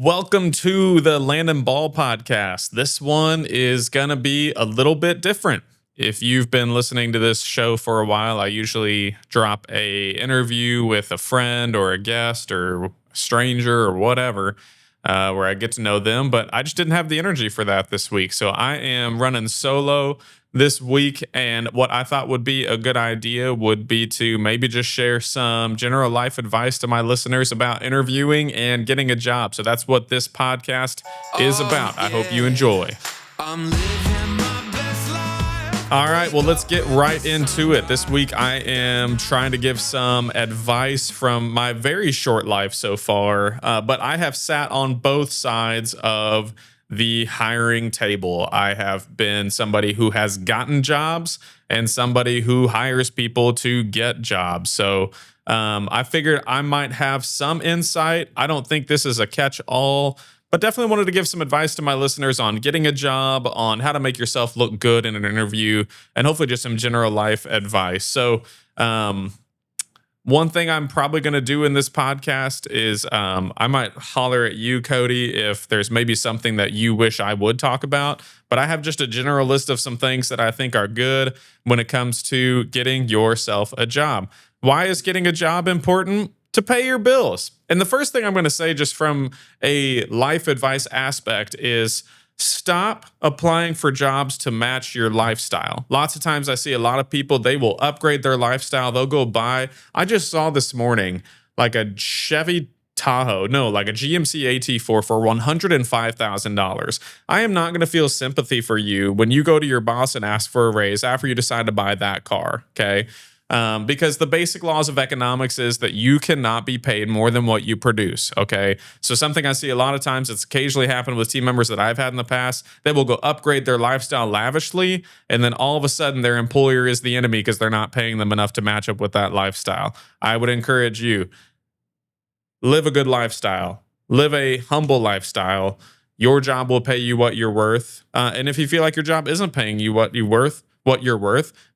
Welcome to the Landon Ball podcast. This one is going to be a little bit different. If you've been listening to this show for a while, I usually drop a interview with a friend or a guest or a stranger or whatever, where I get to know them, but I just didn't have the energy for that this week. So I am running solo this week, and what I thought would be a good idea would be to maybe just share some general life advice to my listeners about interviewing and getting a job. So that's what this podcast is about. I hope you enjoy. All right, well, let's get right into it. This week, I am trying to give some advice from my very short life so far, but I have sat on both sides of the hiring table. I have been somebody who has gotten jobs and somebody who hires people to get jobs. So I figured I might have some insight. I don't think this is a catch-all, but definitely wanted to give some advice to my listeners on getting a job, on how to make yourself look good in an interview, and hopefully just some general life advice. So one thing I'm probably going to do in this podcast is I might holler at you, Cody, if there's maybe something that you wish I would talk about. But I have just a general list of some things that I think are good when it comes to getting yourself a job. Why is getting a job important? To pay your bills. And the first thing I'm going to say, just from a life advice aspect, is stop applying for jobs to match your lifestyle. Lots of times I see a lot of people, they will upgrade their lifestyle. They'll go buy, I just saw this morning, like a Chevy Tahoe, no, like a GMC AT4 for $105,000. I am not going to feel sympathy for you when you go to your boss and ask for a raise after you decide to buy that car, okay? Because the basic laws of economics is that you cannot be paid more than what you produce, okay? So something I see a lot of times, it's occasionally happened with team members that I've had in the past, they will go upgrade their lifestyle lavishly, and then all of a sudden their employer is the enemy because they're not paying them enough to match up with that lifestyle. I would encourage you, live a good lifestyle, live a humble lifestyle. Your job will pay you what you're worth. And if you feel like your job isn't paying you what you're worth,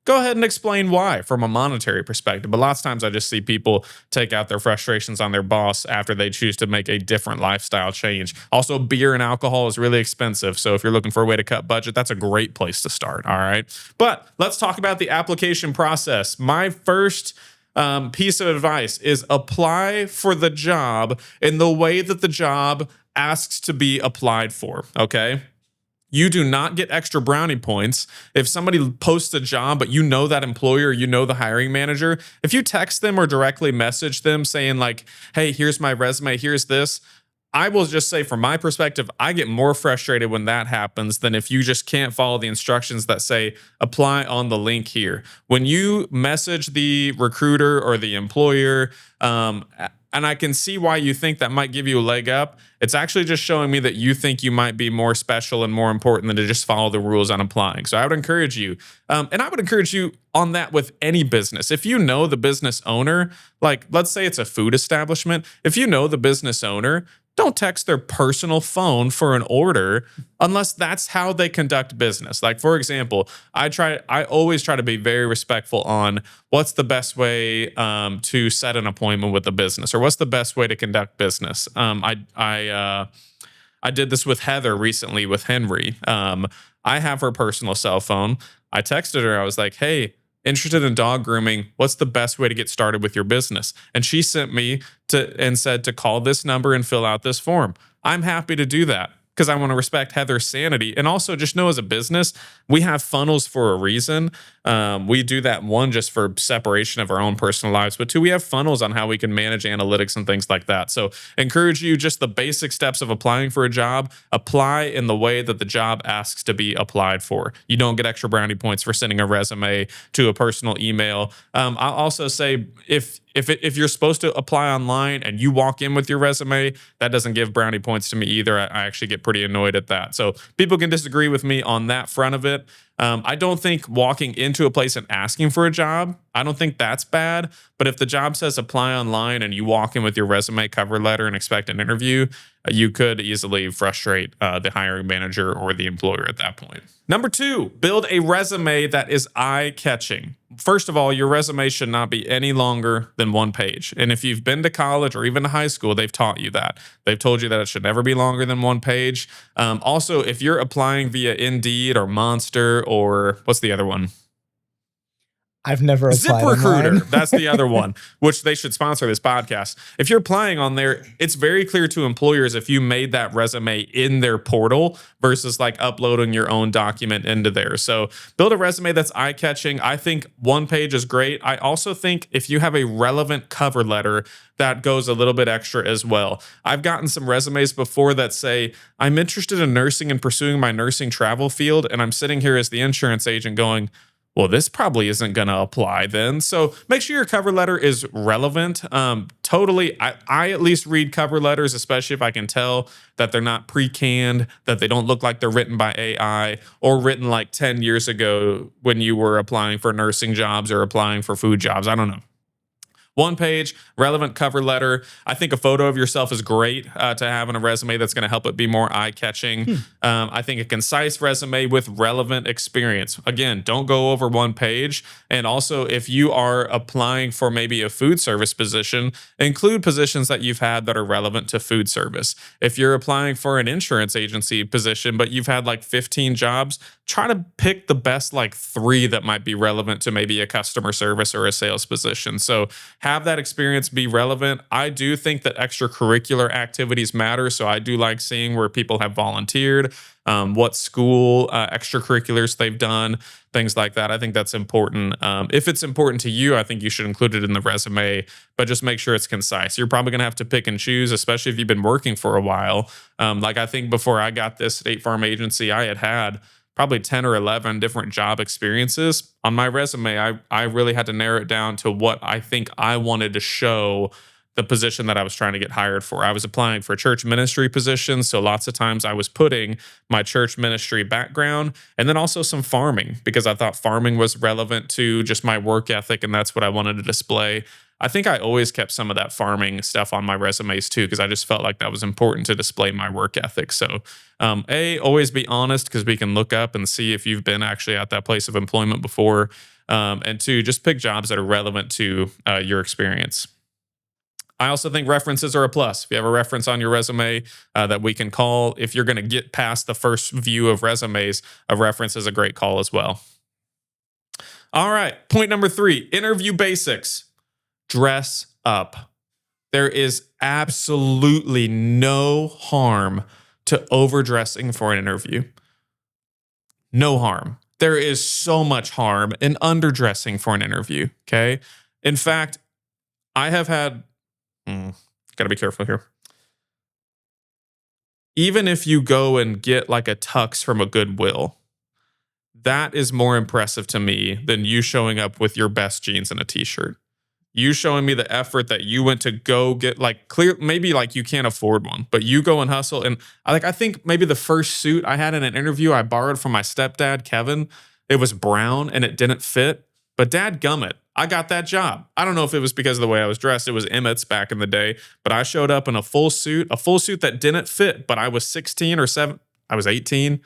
go ahead and explain why from a monetary perspective. But lots of times I just see people take out their frustrations on their boss after they choose to make a different lifestyle change. Also, beer and alcohol is really expensive. So if you're looking for a way to cut budget, that's a great place to start. All right. But let's talk about the application process. My first piece of advice is apply for the job in the way that the job asks to be applied for. Okay. You do not get extra brownie points if somebody posts a job, but you know that employer, you know the hiring manager. If you text them or directly message them saying like, hey, here's my resume, here's this. I will just say from my perspective, I get more frustrated when that happens than if you just can't follow the instructions that say apply on the link here. When you message the recruiter or the employer, and I can see why you think that might give you a leg up, it's actually just showing me that you think you might be more special and more important than to just follow the rules on applying. So I would encourage you, and I would encourage you on that with any business. If you know the business owner, like let's say it's a food establishment, if you know the business owner, don't text their personal phone for an order unless that's how they conduct business. Like, for example, I always try to be very respectful on what's the best way to set an appointment with a business, or what's the best way to conduct business. I did this with Heather recently with Henry. I have her personal cell phone. I texted her. I was like, hey, interested in dog grooming, what's the best way to get started with your business? And she sent me and said to call this number and fill out this form. I'm happy to do that because I want to respect Heather's sanity. And also just know as a business, we have funnels for a reason. We do that, one, just for separation of our own personal lives, but two, we have funnels on how we can manage analytics and things like that. So encourage you, just the basic steps of applying for a job, apply in the way that the job asks to be applied for. You don't get extra brownie points for sending a resume to a personal email. I'll also say if you're supposed to apply online and you walk in with your resume, that doesn't give brownie points to me either. I actually get pretty annoyed at that. So people can disagree with me on that front of it. I don't think walking into a place and asking for a job I don't think that's bad. But if the job says apply online and you walk in with your resume, cover letter, and expect an interview, you could easily frustrate the hiring manager or the employer at that point. Number 2, build a resume that is eye-catching. First of all, your resume should not be any longer than 1 page. And if you've been to college or even to high school, they've taught you that. They've told you that it should never be longer than 1 page. Also, if you're applying via Indeed or Monster or what's the other one? I've never applied ZipRecruiter. That's the other one, which they should sponsor this podcast. If you're applying on there, it's very clear to employers if you made that resume in their portal versus like uploading your own document into there. So build a resume that's eye-catching. I think 1 page is great. I also think if you have a relevant cover letter, that goes a little bit extra as well. I've gotten some resumes before that say, I'm interested in nursing and pursuing my nursing travel field. And I'm sitting here as the insurance agent going, well, this probably isn't going to apply then. So make sure your cover letter is relevant. Totally. I at least read cover letters, especially if I can tell that they're not pre-canned, that they don't look like they're written by AI or written like 10 years ago when you were applying for nursing jobs or applying for food jobs. I don't know. 1 page, relevant cover letter. I think a photo of yourself is great to have in a resume that's going to help it be more eye-catching. I think a concise resume with relevant experience. Again, don't go over 1 page. And also, if you are applying for maybe a food service position, include positions that you've had that are relevant to food service. If you're applying for an insurance agency position, but you've had like 15 jobs, try to pick the best like 3 that might be relevant to maybe a customer service or a sales position. So have that experience be relevant. I do think that extracurricular activities matter. So I do like seeing where people have volunteered, what school extracurriculars they've done, things like that. I think that's important. If it's important to you, I think you should include it in the resume, but just make sure it's concise. You're probably going to have to pick and choose, especially if you've been working for a while. Like I think before I got this State Farm agency, I had probably 10 or 11 different job experiences. On my resume, I really had to narrow it down to what I think I wanted to show the position that I was trying to get hired for. I was applying for church ministry positions, so lots of times I was putting my church ministry background and then also some farming because I thought farming was relevant to just my work ethic and that's what I wanted to display. I think I always kept some of that farming stuff on my resumes too, because I just felt like that was important to display my work ethic. So, always be honest because we can look up and see if you've been actually at that place of employment before. And 2, just pick jobs that are relevant to your experience. I also think references are a plus. If you have a reference on your resume that we can call, if you're going to get past the first view of resumes, a reference is a great call as well. All right, point number 3, interview basics. Dress up. There is absolutely no harm to overdressing for an interview. No harm. There is so much harm in underdressing for an interview, okay? In fact, I have had, gotta be careful here. Even if you go and get like a tux from a Goodwill, that is more impressive to me than you showing up with your best jeans and a t-shirt. You showing me the effort that you went to go get like clear, maybe like you can't afford one, but you go and hustle. And I think maybe the first suit I had in an interview, I borrowed from my stepdad, Kevin. It was brown and it didn't fit, but dadgummit, I got that job. I don't know if it was because of the way I was dressed. It was Emmett's back in the day, but I showed up in a full suit that didn't fit, but I was 16 or 7. I was 18. I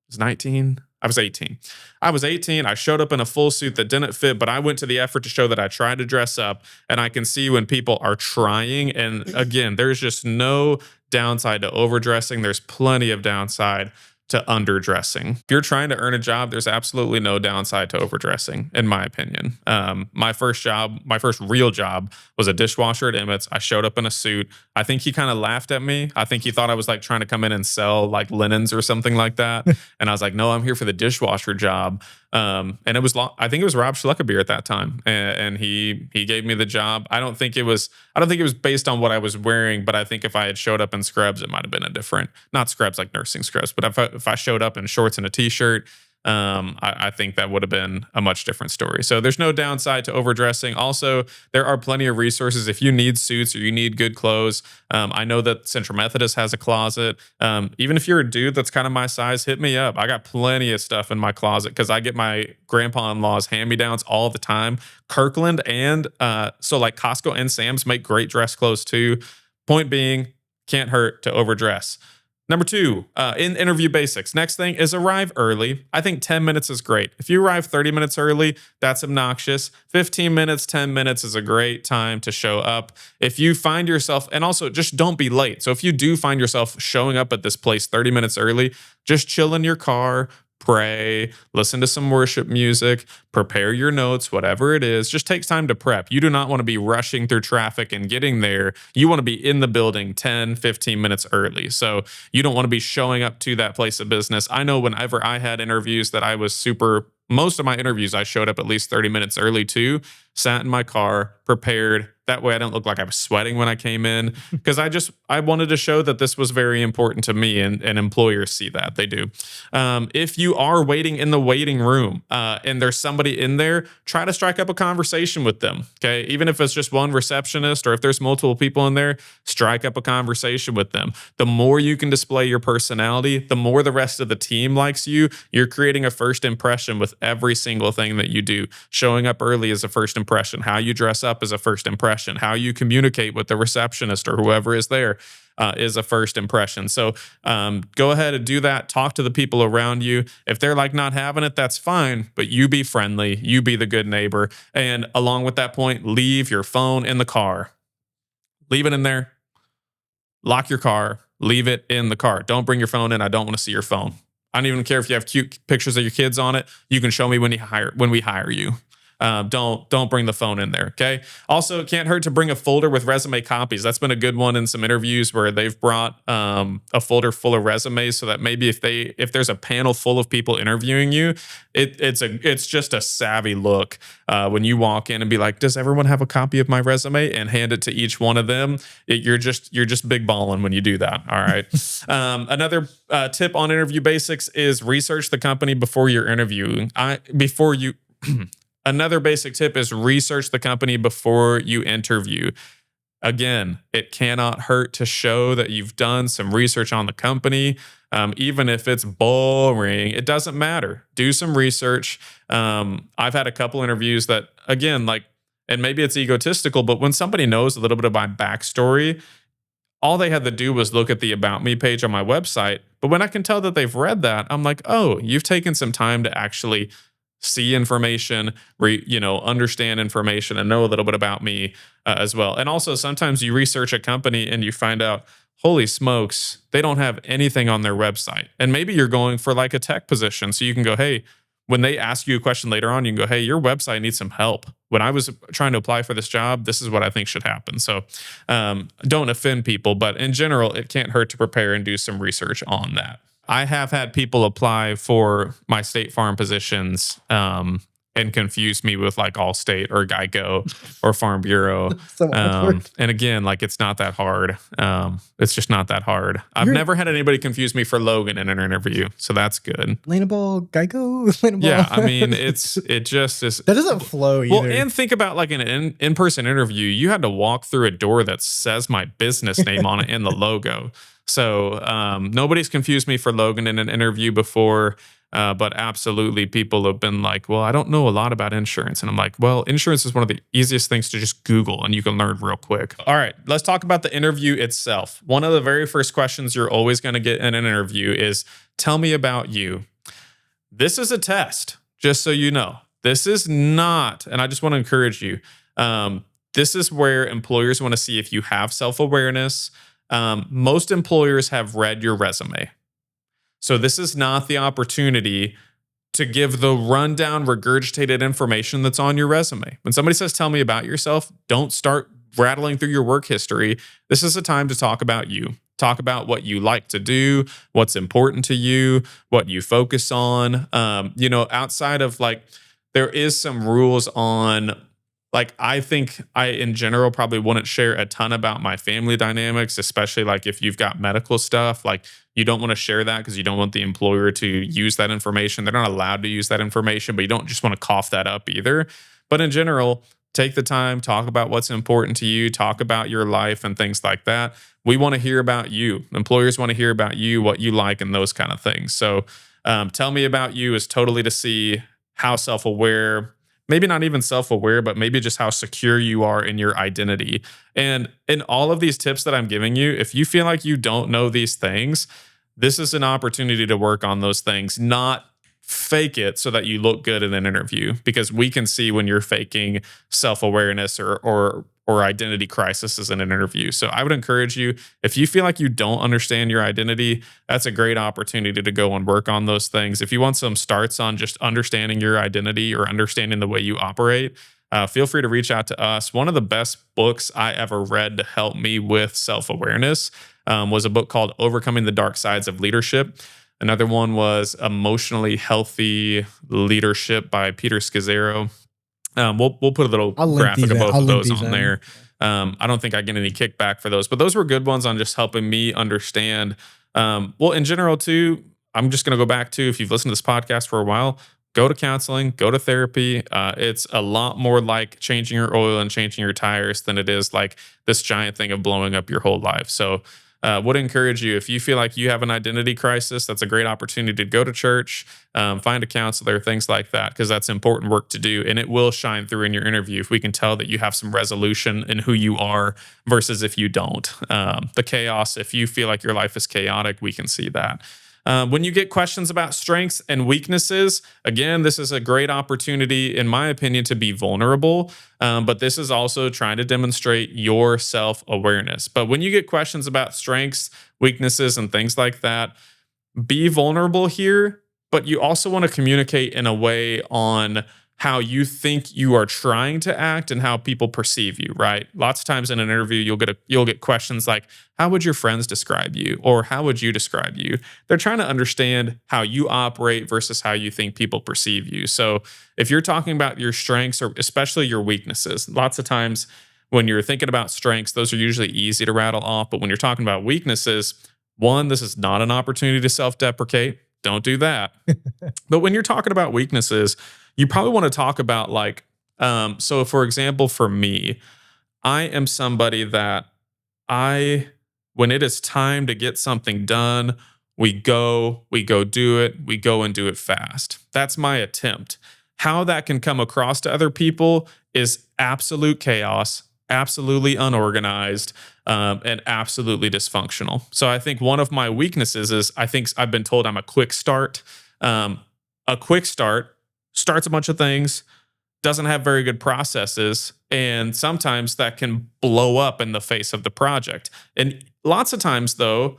was 19. I was 18. I was 18. I showed up in a full suit that didn't fit, but I went to the effort to show that I tried to dress up. And I can see when people are trying. And again, there's just no downside to overdressing. There's plenty of downside to underdressing. If you're trying to earn a job, there's absolutely no downside to overdressing, in my opinion. My first real job was a dishwasher at Emmett's. I showed up in a suit. I think he kind of laughed at me. I think he thought I was like trying to come in and sell like linens or something like that. And I was like, no, I'm here for the dishwasher job. And it was, I think it was Rob Schluckabeer at that time. And he gave me the job. I don't think it was based on what I was wearing, but I think if I had showed up in scrubs, it might've been a different, not scrubs like nursing scrubs, but if I showed up in shorts and a t-shirt, I think that would have been a much different story. So there's no downside to overdressing. Also, there are plenty of resources if you need suits or you need good clothes. I know that Central Methodist has a closet. Even if you're a dude that's kind of my size, hit me up. I got plenty of stuff in my closet because I get my grandpa-in-law's hand-me-downs all the time. Kirkland and so like Costco and Sam's make great dress clothes too. Point being, can't hurt to overdress. Number 2, in interview basics. Next thing is arrive early. I think 10 minutes is great. If you arrive 30 minutes early, that's obnoxious. 15 minutes, 10 minutes is a great time to show up. If you find yourself, and also just don't be late. So if you do find yourself showing up at this place 30 minutes early, just chill in your car, pray, listen to some worship music, prepare your notes, whatever it is. Just takes time to prep. You do not want to be rushing through traffic and getting there. You want to be in the building 10, 15 minutes early. So you don't want to be showing up to that place of business. I know whenever I had interviews that I was most of my interviews, I showed up at least 30 minutes early too, sat in my car, prepared. That way I don't look like I was sweating when I came in because I wanted to show that this was very important to me, and employers see that. They do. If you are waiting in the waiting room and there's somebody in there, try to strike up a conversation with them. Okay. Even if it's just one receptionist or if there's multiple people in there, strike up a conversation with them. The more you can display your personality, the more the rest of the team likes you. You're creating a first impression with every single thing that you do. Showing up early is a first impression. How you dress up is a first impression. How you communicate with the receptionist or whoever is there is a first impression. So go ahead and do that. Talk to the people around you. If they're like not having it, that's fine. But you be friendly. You be the good neighbor. And along with that point, leave your phone in the car. Leave it in there. Lock your car. Leave it in the car. Don't bring your phone in. I don't want to see your phone. I don't even care if you have cute pictures of your kids on it. You can show me when we hire you. Don't bring the phone in there. Okay. Also, it can't hurt to bring a folder with resume copies. That's been a good one in some interviews where they've brought a folder full of resumes, so that maybe if there's a panel full of people interviewing you, it's just a savvy look when you walk in and be like, does everyone have a copy of my resume, and hand it to each one of them. You're just big balling when you do that. All right. Another tip on interview basics is research the company before you're interviewing. Another basic tip is research the company before you interview. Again, it cannot hurt to show that you've done some research on the company. Even if it's boring, it doesn't matter. Do some research. I've had a couple interviews that, again, and maybe it's egotistical, but when somebody knows a little bit of my backstory, all they had to do was look at the About Me page on my website. But when I can tell that they've read that, I'm like, oh, you've taken some time to actually see information, understand information, and know a little bit about me as well. And also, sometimes you research a company and you find out, holy smokes, they don't have anything on their website. And maybe you're going for like a tech position. So you can go, hey, when they ask you a question later on, you can go, hey, your website needs some help. When I was trying to apply for this job, this is what I think should happen. So don't offend people, but in general, it can't hurt to prepare and do some research on that. I have had people apply for my State Farm positions and confuse me with like Allstate or Geico or Farm Bureau. So awkward. And again, it's not that hard. It's just not that hard. I've never had anybody confuse me for Logan in an interview, so that's good. Ball, Geico, Ball. Yeah, I mean, it just is. That doesn't flow either. Well, and think about like an in-person interview, you had to walk through a door that says my business name on it and the logo. So nobody's confused me for Logan in an interview before, but absolutely people have been like, well, I don't know a lot about insurance. And I'm like, well, insurance is one of the easiest things to just Google and you can learn real quick. All right, let's talk about the interview itself. One of the very first questions you're always going to get in an interview is, tell me about you. This is a test, just so you know. This is not, and I just want to encourage you, this is where employers want to see if you have self-awareness. Most employers have read your resume. So this is not the opportunity to give the rundown, regurgitated information that's on your resume. When somebody says, tell me about yourself, don't start rattling through your work history. This is a time to talk about you. Talk about what you like to do, what's important to you, what you focus on. Outside of there is some rules on like, I think I, in general, probably wouldn't share a ton about my family dynamics, especially like if you've got medical stuff. Like, you don't want to share that because you don't want the employer to use that information. They're not allowed to use that information, but you don't just want to cough that up either. But in general, take the time, talk about what's important to you, talk about your life and things like that. We want to hear about you. Employers want to hear about you, what you like, and those kind of things. So, tell me about you is totally to see how self aware, maybe not even self aware, but maybe just how secure you are in your identity. And in all of these tips that I'm giving you, if you feel like you don't know these things, this is an opportunity to work on those things, not fake it so that you look good in an interview, because we can see when you're faking self-awareness or identity crisis in an interview. So I would encourage you, if you feel like you don't understand your identity, that's a great opportunity to go and work on those things. If you want some starts on just understanding your identity or understanding the way you operate, feel free to reach out to us. One of the best books I ever read to help me with self-awareness was a book called Overcoming the Dark Sides of Leadership. Another one was Emotionally Healthy Leadership by Peter Scazzaro. We'll put a little graphic of both of those on there. I don't think I get any kickback for those, but those were good ones on just helping me understand. Well, in general too, I'm just going to go back to, if you've listened to this podcast for a while, go to counseling, go to therapy. It's a lot more like changing your oil and changing your tires than it is like this giant thing of blowing up your whole life. So would encourage you, if you feel like you have an identity crisis, that's a great opportunity to go to church, find a counselor, things like that, because that's important work to do. And it will shine through in your interview if we can tell that you have some resolution in who you are versus if you don't. The chaos, if you feel like your life is chaotic, we can see that. When you get questions about strengths and weaknesses, again, this is a great opportunity, in my opinion, to be vulnerable. But this is also trying to demonstrate your self-awareness. But when you get questions about strengths, weaknesses, and things like that, be vulnerable here. But you also want to communicate in a way on how you think you are trying to act and how people perceive you, right? Lots of times in an interview, you'll get questions like, how would your friends describe you? Or how would you describe you? They're trying to understand how you operate versus how you think people perceive you. So if you're talking about your strengths or especially your weaknesses, lots of times when you're thinking about strengths, those are usually easy to rattle off. But when you're talking about weaknesses, one, this is not an opportunity to self-deprecate. Don't do that. But when you're talking about weaknesses, you probably want to talk about like, so for example, for me, I am somebody that when it is time to get something done, we go do it, we go and do it fast. That's my attempt. How that can come across to other people is absolute chaos, absolutely unorganized, and absolutely dysfunctional. So I think one of my weaknesses is I think I've been told I'm a quick start. A quick start starts a bunch of things, doesn't have very good processes, and sometimes that can blow up in the face of the project. And lots of times, though,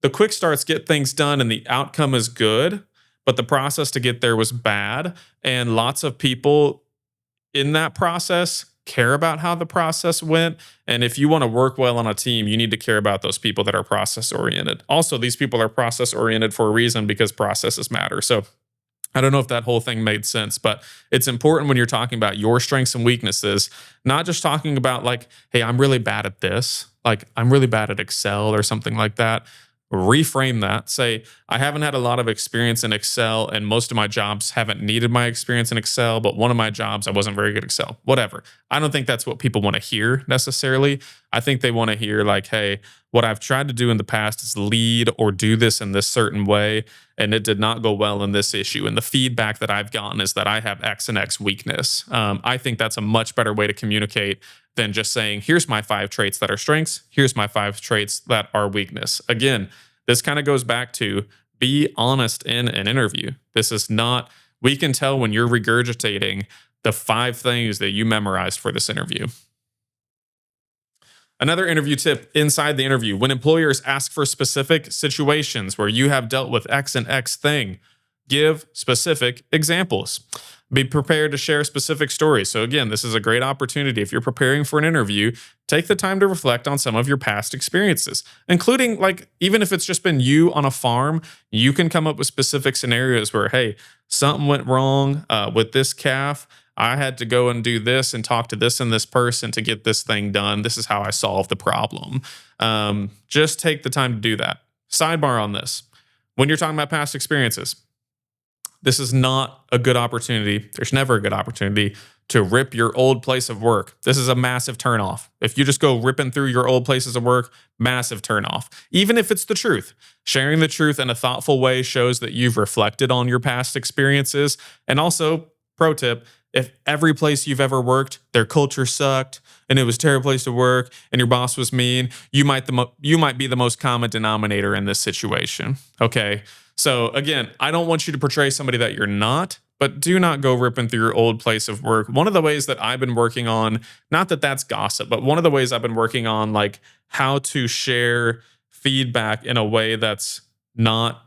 the quick starts get things done and the outcome is good, but the process to get there was bad. And lots of people in that process care about how the process went. And if you want to work well on a team, you need to care about those people that are process oriented. Also, these people are process oriented for a reason, because processes matter. So I don't know if that whole thing made sense, but it's important when you're talking about your strengths and weaknesses, not just talking about like, hey, I'm really bad at this, like I'm really bad at Excel or something like that. Reframe that. Say, I haven't had a lot of experience in Excel, and most of my jobs haven't needed my experience in Excel, but one of my jobs, I wasn't very good at Excel. Whatever. I don't think that's what people want to hear necessarily. I think they want to hear like, hey, what I've tried to do in the past is lead or do this in this certain way, and it did not go well in this issue. And the feedback that I've gotten is that I have X and X weakness. I think that's a much better way to communicate than just saying, here's my 5 traits that are strengths, here's my 5 traits that are weakness. Again, this kind of goes back to be honest in an interview. This is not, we can tell when you're regurgitating the 5 things that you memorized for this interview. Another interview tip inside the interview: when employers ask for specific situations where you have dealt with X and X thing, give specific examples. Be prepared to share specific stories. So again, this is a great opportunity. If you're preparing for an interview, take the time to reflect on some of your past experiences, including like, even if it's just been you on a farm, you can come up with specific scenarios where, hey, something went wrong with this calf. I had to go and do this and talk to this and this person to get this thing done. This is how I solved the problem. Just take the time to do that. Sidebar on this. When you're talking about past experiences, this is not a good opportunity. There's never a good opportunity to rip your old place of work. This is a massive turnoff. If you just go ripping through your old places of work, massive turnoff. Even if it's the truth. Sharing the truth in a thoughtful way shows that you've reflected on your past experiences. And also, pro tip, if every place you've ever worked, their culture sucked and it was a terrible place to work and your boss was mean, you might be the most common denominator in this situation. Okay. So again, I don't want you to portray somebody that you're not, but do not go ripping through your old place of work. One of the ways that I've been working on, not that that's gossip, but one of the ways I've been working on, like, how to share feedback in a way that's not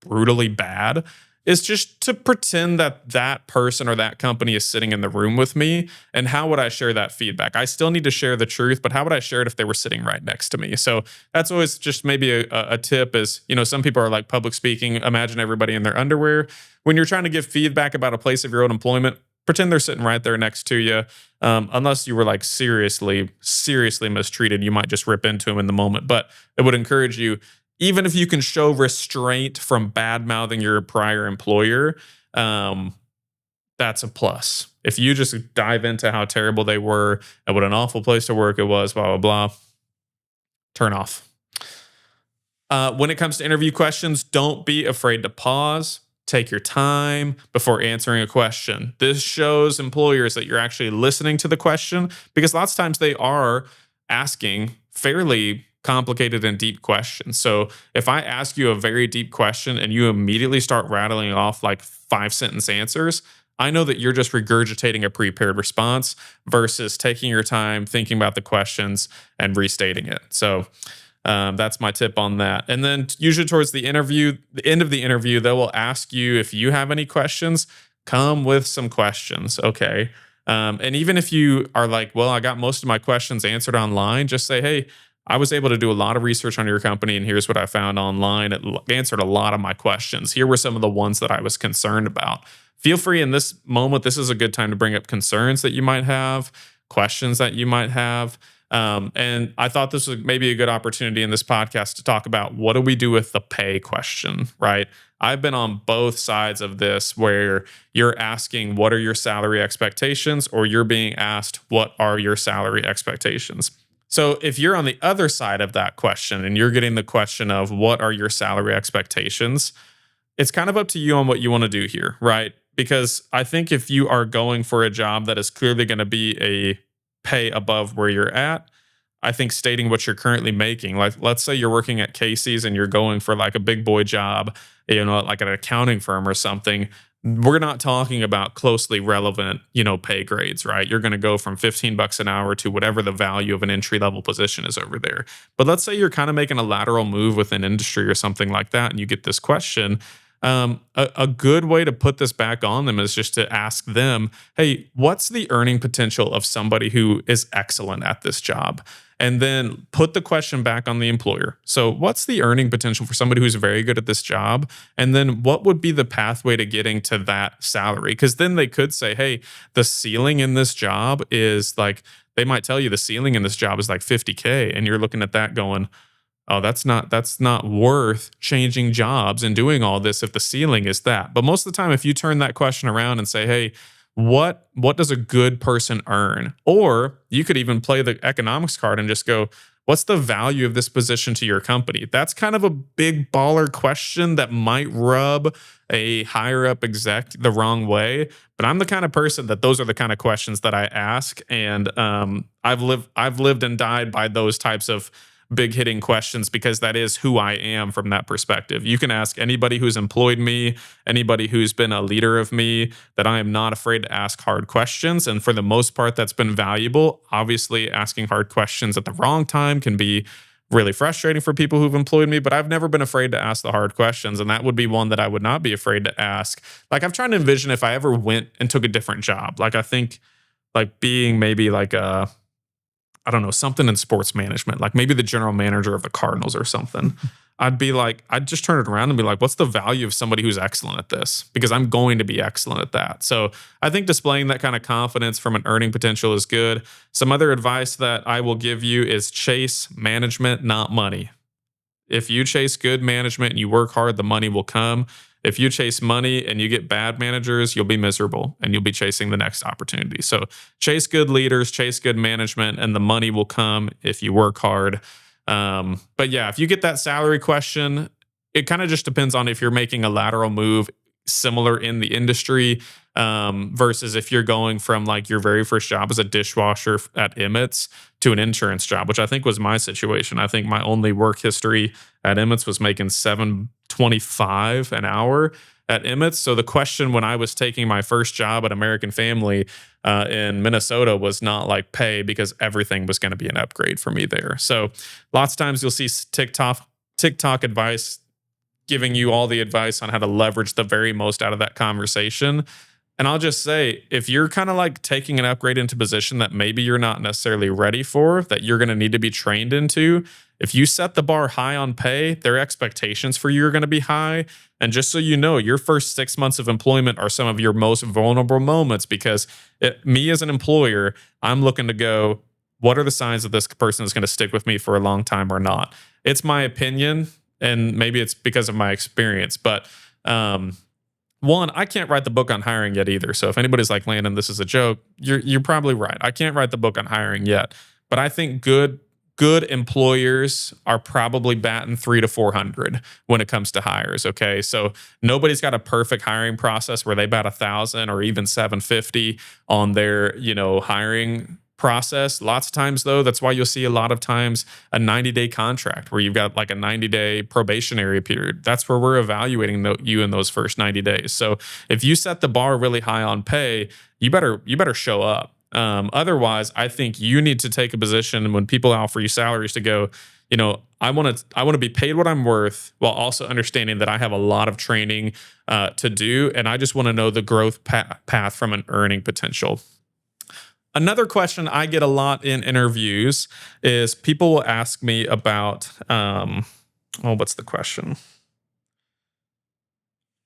brutally bad, is just to pretend that that person or that company is sitting in the room with me. And how would I share that feedback? I still need to share the truth, but how would I share it if they were sitting right next to me? So that's always just maybe a tip is, some people are like public speaking. Imagine everybody in their underwear. When you're trying to give feedback about a place of your own employment, pretend they're sitting right there next to you. Unless you were like seriously mistreated, you might just rip into them in the moment. But it would encourage you, even if you can show restraint from bad mouthing your prior employer, that's a plus. If you just dive into how terrible they were and what an awful place to work it was, blah, blah, blah, turn off. When it comes to interview questions, don't be afraid to pause. Take your time before answering a question. This shows employers that you're actually listening to the question, because lots of times they are asking fairly complicated and deep questions. So if I ask you a very deep question and you immediately start rattling off like 5-sentence answers, I know that you're just regurgitating a prepared response versus taking your time, thinking about the questions and restating it. So that's my tip on that. And then usually towards the end of the interview, they will ask you if you have any questions. Come with some questions, okay? And even if you are like, well, I got most of my questions answered online, just say, hey, I was able to do a lot of research on your company, and here's what I found online. It answered a lot of my questions. Here were some of the ones that I was concerned about. Feel free in this moment. This is a good time to bring up concerns that you might have, questions that you might have. And I thought this was maybe a good opportunity in this podcast to talk about what do we do with the pay question, right? I've been on both sides of this where you're asking, what are your salary expectations? Or you're being asked, what are your salary expectations? So if you're on the other side of that question and you're getting the question of what are your salary expectations, it's kind of up to you on what you want to do here, right? Because I think if you are going for a job that is clearly going to be a pay above where you're at, I think stating what you're currently making, like let's say you're working at Casey's and you're going for like a big boy job, like an accounting firm or something. We're not talking about closely relevant, pay grades, right? You're going to go from $15 an hour to whatever the value of an entry level position is over there. But let's say you're kind of making a lateral move within industry or something like that, and you get this question. A good way to put this back on them is just to ask them, hey, what's the earning potential of somebody who is excellent at this job? And then put the question back on the employer. So what's the earning potential for somebody who's very good at this job? And then what would be the pathway to getting to that salary? Because then they could say, hey, the ceiling in this job is like, they might tell you the ceiling in this job is like 50K. And you're looking at that going, oh, that's not worth changing jobs and doing all this if the ceiling is that. But most of the time, if you turn that question around and say, hey, what does a good person earn? Or you could even play the economics card and just go, what's the value of this position to your company? That's kind of a big baller question that might rub a higher up exec the wrong way. But I'm the kind of person that those are the kind of questions that I ask. And I've lived and died by those types of big hitting questions because that is who I am from that perspective. You can ask anybody who's employed me, anybody who's been a leader of me, that I am not afraid to ask hard questions. And for the most part, that's been valuable. Obviously, asking hard questions at the wrong time can be really frustrating for people who've employed me, but I've never been afraid to ask the hard questions. And that would be one that I would not be afraid to ask. Like, I'm trying to envision if I ever went and took a different job. Like, I think like being maybe like I don't know, something in sports management, like maybe the general manager of the Cardinals or something. I'd just turn it around and be like, what's the value of somebody who's excellent at this? Because I'm going to be excellent at that. So I think displaying that kind of confidence from an earning potential is good. Some other advice that I will give you is chase management, not money. If you chase good management and you work hard, the money will come. If you chase money and you get bad managers, you'll be miserable and you'll be chasing the next opportunity. So chase good leaders, chase good management, and the money will come if you work hard. But yeah, if you get that salary question, it kind of just depends on if you're making a lateral move similar in the industry versus if you're going from like your very first job as a dishwasher at Emmett's to an insurance job, which I think was my situation. I think my only work history at Emmett's was making $7.25 an hour at Emmett's. So the question when I was taking my first job at American Family in Minnesota was not like pay, because everything was going to be an upgrade for me there. So lots of times you'll see TikTok advice giving you all the advice on how to leverage the very most out of that conversation. And I'll just say, if you're kind of like taking an upgrade into position that maybe you're not necessarily ready for, that you're going to need to be trained into, if you set the bar high on pay, their expectations for you are going to be high. And just so you know, your first 6 months of employment are some of your most vulnerable moments, because me as an employer, I'm looking to go, what are the signs that this person is going to stick with me for a long time or not? It's my opinion, and maybe it's because of my experience, but one, I can't write the book on hiring yet either. So if anybody's like, Landon, this is a joke, you're probably right. I can't write the book on hiring yet, but I think good employers are probably batting 300 to 400 when it comes to hires. Okay, so nobody's got a perfect hiring process where they bat 1,000 or even 750 on their hiring process. Lots of times, though, that's why you'll see a lot of times a 90-day contract where you've got like a 90-day probationary period. That's where we're evaluating you in those first 90 days. So if you set the bar really high on pay, you better show up. Otherwise, I think you need to take a position when people offer you salaries to go, I want to be paid what I'm worth, while also understanding that I have a lot of training to do, and I just want to know the growth path from an earning potential. Another question I get a lot in interviews is people will ask me about, what's the question?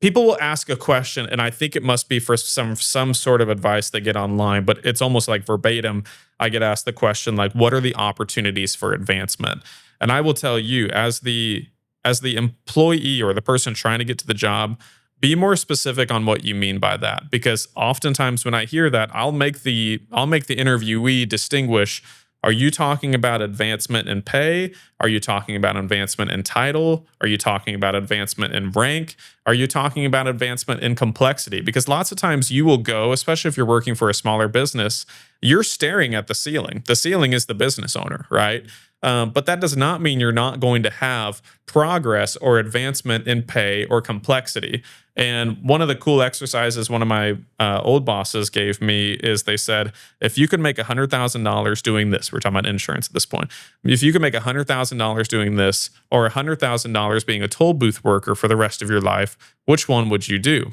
People will ask a question, and I think it must be for some sort of advice they get online, but it's almost like verbatim. I get asked the question like, what are the opportunities for advancement? And I will tell you, as the employee or the person trying to get to the job, be more specific on what you mean by that, because oftentimes when I hear that, I'll make the interviewee distinguish. Are you talking about advancement in pay? Are you talking about advancement in title? Are you talking about advancement in rank? Are you talking about advancement in complexity? Because lots of times you will go, especially if you're working for a smaller business, you're staring at the ceiling. The ceiling is the business owner, right? But that does not mean you're not going to have progress or advancement in pay or complexity. And one of the cool exercises one of my old bosses gave me is they said, if you could make $100,000 doing this, we're talking about insurance at this point. If you could make $100,000 doing this, or $100,000 being a toll booth worker for the rest of your life, which one would you do?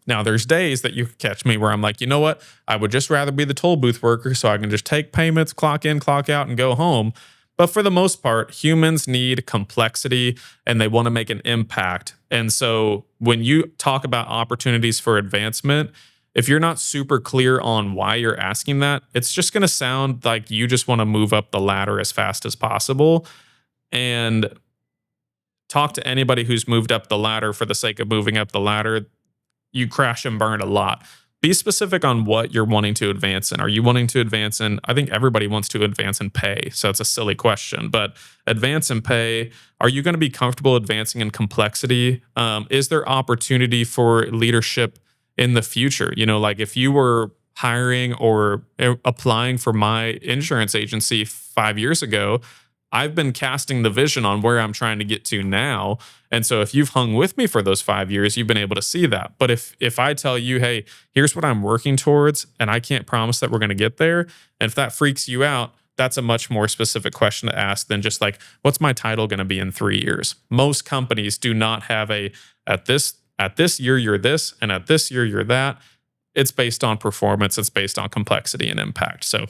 Now, there's days that you catch me where I'm like, you know what? I would just rather be the toll booth worker so I can just take payments, clock in, clock out, and go home. But for the most part, humans need complexity and they want to make an impact. And so when you talk about opportunities for advancement, if you're not super clear on why you're asking that, it's just going to sound like you just want to move up the ladder as fast as possible. And talk to anybody who's moved up the ladder for the sake of moving up the ladder, you crash and burn a lot. Be specific on what you're wanting to advance in. Are you wanting to advance in? I think everybody wants to advance in pay, so it's a silly question. But advance in pay. Are you going to be comfortable advancing in complexity? Is there opportunity for leadership in the future? Like if you were hiring or applying for my insurance agency 5 years ago, I've been casting the vision on where I'm trying to get to now. And so if you've hung with me for those 5 years, you've been able to see that. But if I tell you, hey, here's what I'm working towards, and I can't promise that we're going to get there, and if that freaks you out, that's a much more specific question to ask than just like, what's my title going to be in 3 years? Most companies do not have at this year you're this, and at this year you're that. It's based on performance. It's based on complexity and impact. So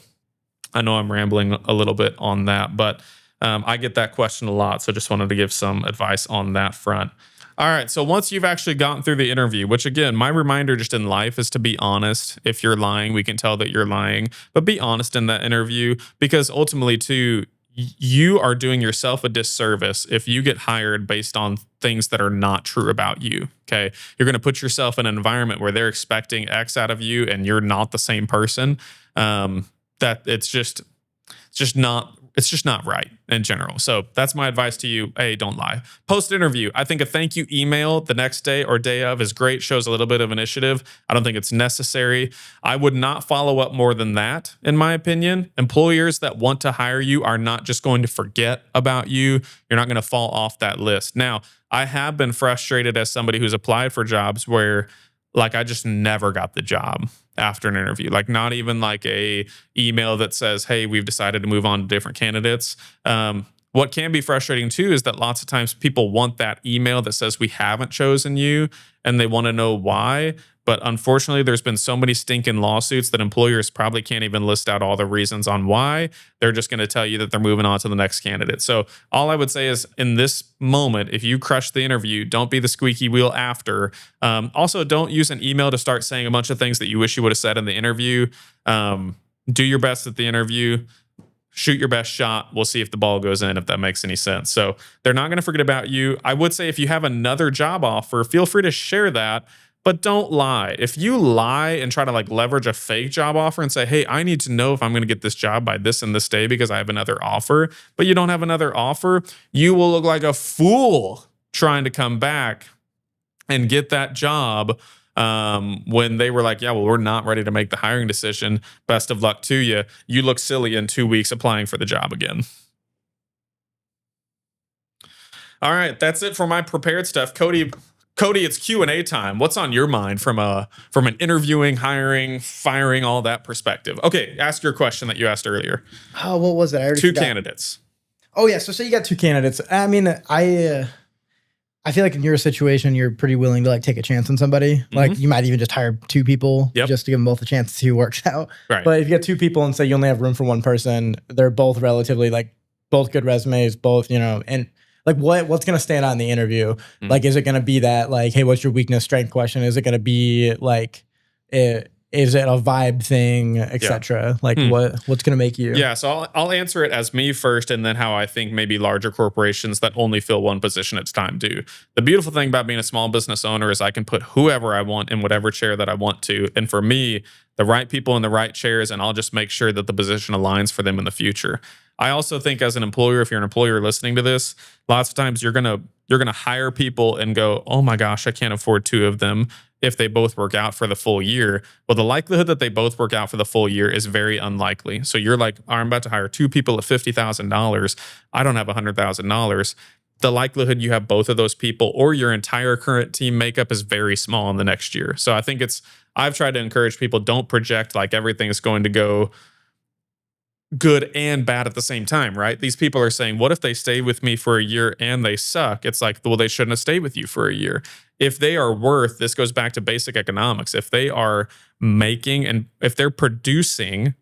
I know I'm rambling a little bit on that, but I get that question a lot, so just wanted to give some advice on that front. All right, so once you've actually gotten through the interview, which again, my reminder just in life is to be honest. If you're lying, we can tell that you're lying, but be honest in that interview, because ultimately, too, you are doing yourself a disservice if you get hired based on things that are not true about you. Okay. You're going to put yourself in an environment where they're expecting X out of you and you're not the same person. That it's just not right in general. So that's my advice to you. Hey, don't lie. Post interview, I think a thank you email the next day or day of is great, shows a little bit of initiative. I don't think it's necessary. I would not follow up more than that, in my opinion. Employers that want to hire you are not just going to forget about you. You're not going to fall off that list. Now, I have been frustrated as somebody who's applied for jobs where like I just never got the job after an interview. Like not even like a email that says, hey, we've decided to move on to different candidates. What can be frustrating too is that lots of times people want that email that says we haven't chosen you and they want to know why. But unfortunately, there's been so many stinking lawsuits that employers probably can't even list out all the reasons on why. They're just going to tell you that they're moving on to the next candidate. So all I would say is in this moment, if you crush the interview, don't be the squeaky wheel after. Also, don't use an email to start saying a bunch of things that you wish you would have said in the interview. Do your best at the interview. Shoot your best shot. We'll see if the ball goes in, if that makes any sense. So they're not going to forget about you. I would say if you have another job offer, feel free to share that. But don't lie. If you lie and try to like leverage a fake job offer and say, hey, I need to know if I'm going to get this job by this and this day because I have another offer, but you don't have another offer, you will look like a fool trying to come back and get that job when they were like, yeah, well, we're not ready to make the hiring decision. Best of luck to you. You look silly in 2 weeks applying for the job again. All right, that's it for my prepared stuff. Cody, it's Q&A time. What's on your mind from an interviewing, hiring, firing, all that perspective? Okay, ask your question that you asked earlier. Oh, what was it? I already Two forgot. candidates. Oh yeah, so say you got two candidates. I mean, I feel like in your situation, you're pretty willing to like take a chance on somebody. Like you might even just hire two people just to give them both a chance to see who works out. Right. But if you get two people and say you only have room for one person, they're both relatively like both good resumes, both, and like what's going to stand out in the interview? Like, is it going to be that like, hey, what's your weakness, strength question? Is it going to be like, is it a vibe thing, etc.? Like what's going to make you? Yeah, so I'll answer it as me first, and then how I think maybe larger corporations that only fill one position at a time do. The beautiful thing about being a small business owner is I can put whoever I want in whatever chair that I want to. And for me, the right people in the right chairs, and I'll just make sure that the position aligns for them in the future. I also think as an employer, if you're an employer listening to this, lots of times you're gonna hire people and go, oh my gosh, I can't afford two of them if they both work out for the full year. Well, the likelihood that they both work out for the full year is very unlikely. So you're like, I'm about to hire two people at $50,000. I don't have $100,000. The likelihood you have both of those people or your entire current team makeup is very small in the next year. So I think I've tried to encourage people, don't project like everything's going to go good and bad at the same time, right? These people are saying, what if they stay with me for a year and they suck? It's like, well, they shouldn't have stayed with you for a year. If they are worth, this goes back to basic economics. If they are making and if they're producing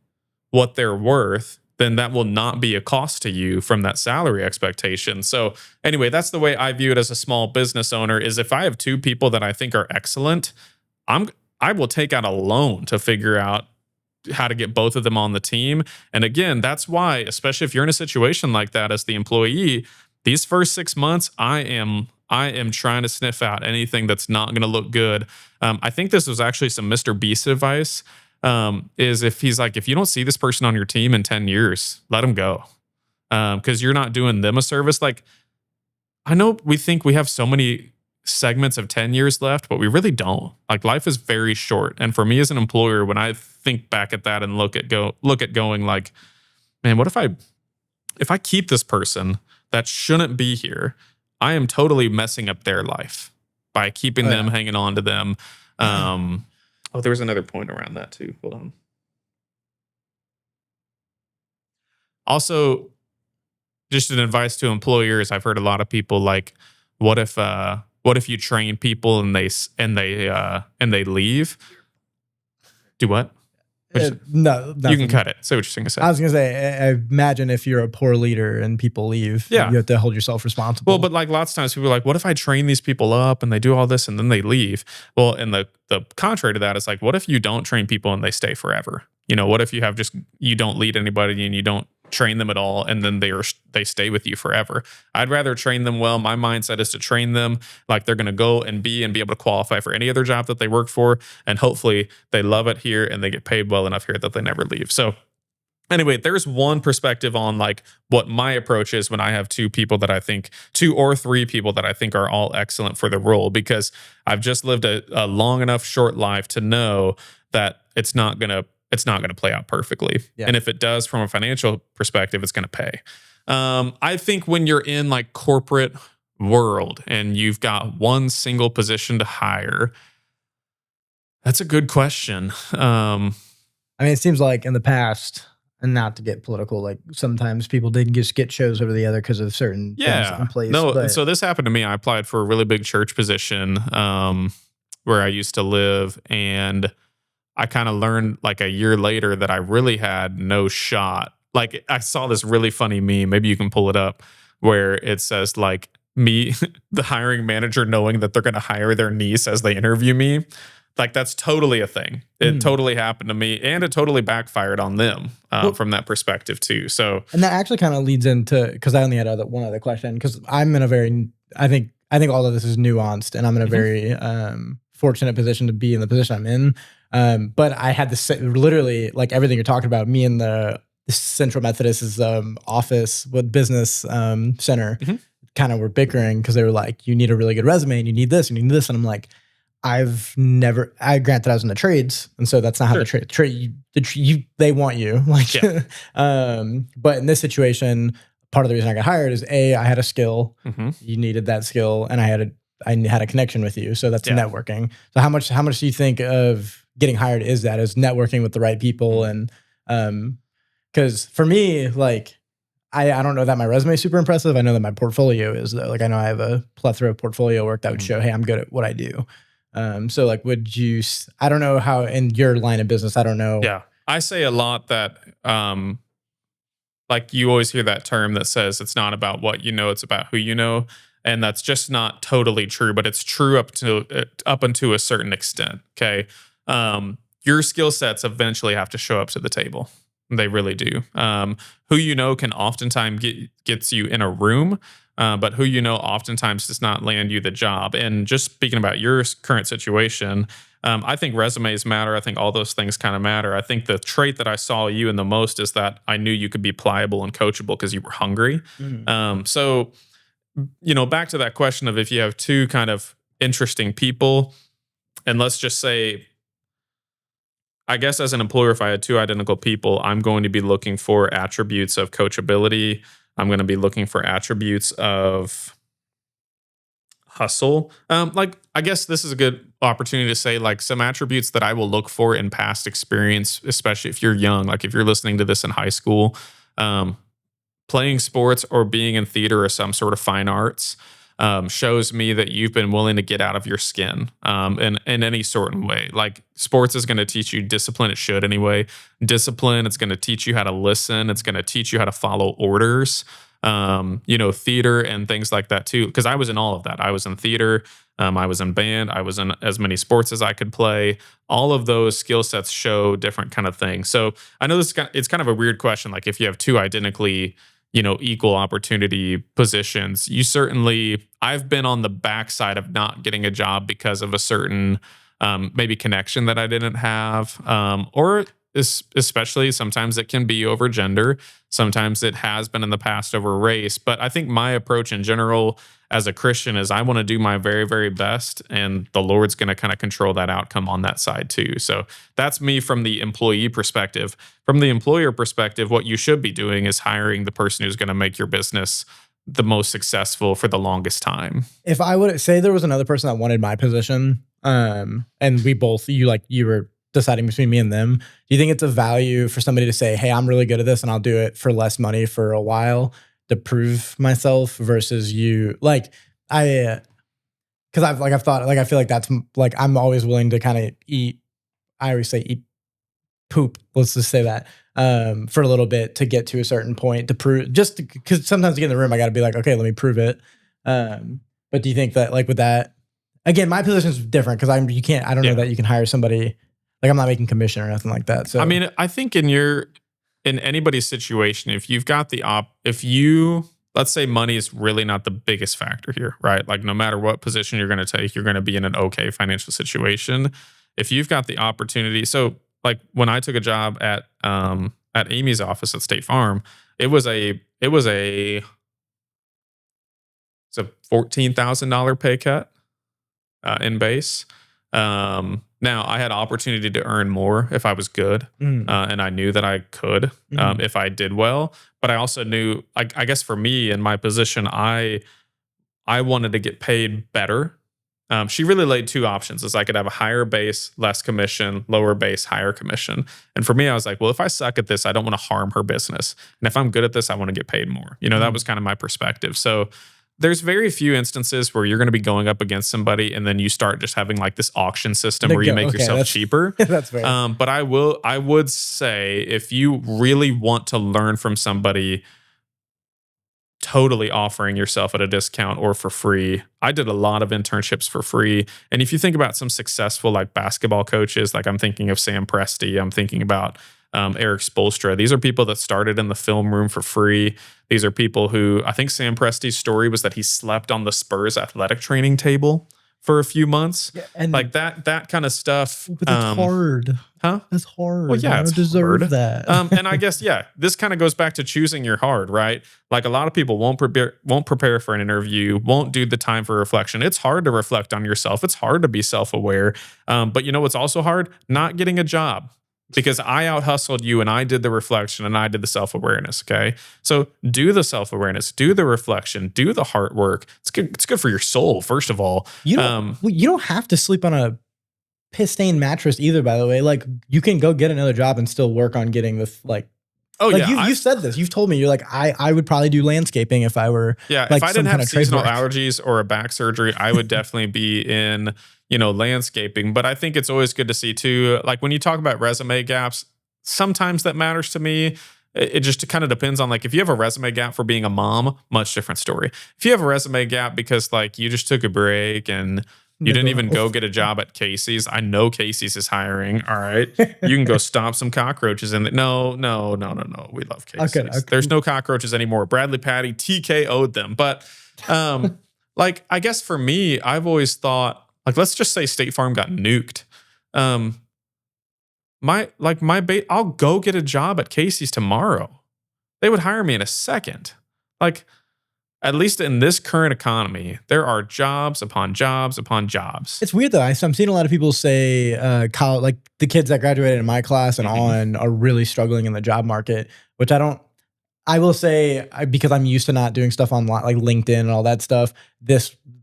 what they're worth, then that will not be a cost to you from that salary expectation. So anyway, that's the way I view it as a small business owner is if I have two people that I think are excellent, I will take out a loan to figure out how to get both of them on the team. And again, that's why, especially if you're in a situation like that as the employee, these first 6 months, I am trying to sniff out anything that's not going to look good. I think this was actually some Mr. Beast advice. Is if he's like, if you don't see this person on your team in 10 years, let them go. Because you're not doing them a service. Like, I know we think we have so many segments of 10 years left, but we really don't. Like, life is very short. And for me as an employer, when I think back at that and look at going like, man, what if I keep this person that shouldn't be here, I am totally messing up their life by keeping them, hanging on to them. There was another point around that too. Hold on. Also, just an advice to employers. I've heard a lot of people like, what if you train people and they leave? Do what? No, You can nothing. cut it. Say what you're going to say. I was gonna say, I imagine if you're a poor leader and people leave, Yeah. you have to hold yourself responsible. Well, but like lots of times people are like, what if I train these people up and they do all this and then they leave? Well, and the contrary to that is like, what if you don't train people and they stay forever? You know, what if you have just, you don't lead anybody and you don't train them at all and then they stay with you forever? I'd rather train them well. My mindset is to train them like they're going to go and be able to qualify for any other job that they work for, and hopefully they love it here and they get paid well enough here that they never leave. So anyway, there's one perspective on like what my approach is when I have two or three people that I think are all excellent for the role, because I've just lived a long enough short life to know that it's not gonna play out perfectly. Yeah. And if it does from a financial perspective, it's gonna pay. I think when you're in like corporate world and you've got one single position to hire, that's a good question. I mean, it seems like in the past, and not to get political, like sometimes people didn't just get chose over the other because of certain things in place. No, but so this happened to me. I applied for a really big church position where I used to live, and I kind of learned like a year later that I really had no shot. Like I saw this really funny meme, maybe you can pull it up, where it says like me, the hiring manager, knowing that they're going to hire their niece as they interview me. Like that's totally a thing. It totally happened to me, and it totally backfired on them from that perspective too. So, and that actually kind of leads into, because I only had one other question, because I'm in a very, I think all of this is nuanced, and I'm in a very fortunate position to be in the position I'm in. But I had this literally like everything you're talking about. Me and the Central Methodist's office with business center kind of were bickering because they were like, "You need a really good resume, and you need this, and you need this," and I'm like, granted I was in the trades, and so that's not how the trade they want you like. But in this situation, part of the reason I got hired is I had a skill, you needed that skill, and I had a connection with you, so that's networking. So how much do you think of getting hired is networking with the right people? And because for me, like I don't know that my resume is super impressive. I know that my portfolio is, though. Like I know I have a plethora of portfolio work that would show, hey, I'm good at what I do. So like, I don't know how in your line of business, I don't know. Yeah. I say a lot that, like you always hear that term that says it's not about what you know, it's about who you know. And that's just not totally true, but it's true up unto a certain extent. Okay. Your skill sets eventually have to show up to the table. They really do. Who you know can oftentimes gets you in a room, but who you know oftentimes does not land you the job. And just speaking about your current situation, I think resumes matter. I think all those things kind of matter. I think the trait that I saw you in the most is that I knew you could be pliable and coachable because you were hungry. So, you know, back to that question of if you have two kind of interesting people, and let's just say, I guess as an employer, if I had two identical people, I'm going to be looking for attributes of coachability. I'm going to be looking for attributes of hustle. Like, I guess this is a good opportunity to say like some attributes that I will look for in past experience, especially if you're young, like if you're listening to this in high school, playing sports or being in theater or some sort of fine arts. Shows me that you've been willing to get out of your skin in any sort of way. Like sports is going to teach you discipline. It should anyway. Discipline. It's going to teach you how to listen. It's going to teach you how to follow orders. You know, theater and things like that too. Because I was in all of that. I was in theater. I was in band. I was in as many sports as I could play. All of those skill sets show different kind of things. So I know it's kind of a weird question. Like if you have two identically, you know, equal opportunity positions, I've been on the backside of not getting a job because of a certain maybe connection that I didn't have, or especially sometimes it can be over gender. Sometimes it has been in the past over race. But I think my approach in general as a Christian is I want to do my very, very best, and the Lord's going to kind of control that outcome on that side too. So that's me from the employee perspective. From the employer perspective, what you should be doing is hiring the person who's going to make your business the most successful for the longest time. If I would say there was another person that wanted my position, and you were deciding between me and them, do you think it's a value for somebody to say, hey, I'm really good at this and I'll do it for less money for a while to prove myself, versus you? Like because I've thought, like I feel like that's like I'm always willing to kind of eat. I always say eat poop. Let's just say that for a little bit to get to a certain point to prove. Just because sometimes to get in the room, I got to be like, okay, let me prove it. But do you think that like with that, again, my position is different because you can't. I don't know that you can hire somebody. Like I'm not making commission or nothing like that. So I mean, I think in anybody's situation, if you've got let's say money is really not the biggest factor here, right? Like no matter what position you're going to take, you're going to be in an okay financial situation. If you've got the opportunity, so like when I took a job at Amy's office at State Farm, it was a $14,000 pay cut in base. Now I had opportunity to earn more if I was good, and I knew that I could if I did well. But I also knew, I guess for me in my position, I wanted to get paid better. She really laid two options: is I could have a higher base, less commission; lower base, higher commission. And for me, I was like, well, if I suck at this, I don't want to harm her business, and if I'm good at this, I want to get paid more. That was kind of my perspective. So there's very few instances where you're going to be going up against somebody and then you start just having like this auction system where you make yourself cheaper. That's fair. But I would say if you really want to learn from somebody, totally offering yourself at a discount or for free. I did a lot of internships for free. And if you think about some successful like basketball coaches, like I'm thinking of Sam Presti, I'm thinking about Eric Spoelstra. These are people that started in the film room for free. These are people who, I think Sam Presti's story was that he slept on the Spurs athletic training table for a few months. Yeah, and like that kind of stuff. But that's hard. Huh? That's hard. Well, yeah, I don't deserve that. And I guess, this kind of goes back to choosing your hard, right? Like a lot of people won't prepare for an interview, won't do the time for reflection. It's hard to reflect on yourself. It's hard to be self-aware. But you know what's also hard? Not getting a job. Because I out-hustled you and I did the reflection and I did the self-awareness, okay? So do the self-awareness, do the reflection, do the hard work. It's good for your soul, first of all. You don't have to sleep on a piss-stained mattress either, by the way. Like, you can go get another job and still work on getting this, like... Oh, like you said this. You've told me, you're like, I would probably do landscaping if I were... Yeah, like, if I didn't have seasonal allergies or a back surgery, I would definitely be in... landscaping. But I think it's always good to see too, like when you talk about resume gaps, sometimes that matters to me. It just kind of depends on like, if you have a resume gap for being a mom, much different story. If you have a resume gap because like you just took a break and you didn't even go get a job at Casey's. I know Casey's is hiring. All right. You can go stomp some cockroaches in No. We love Casey's. Okay. There's no cockroaches anymore. Bradley Patty TKO'd them. But like, I guess for me, I've always thought, like, let's just say State Farm got nuked. I'll go get a job at Casey's tomorrow. They would hire me in a second. Like, at least in this current economy, there are jobs upon jobs upon jobs. It's weird though. I'm seeing a lot of people say, college, like the kids that graduated in my class and on are really struggling in the job market, which I will say, because I'm used to not doing stuff on like LinkedIn and all that stuff,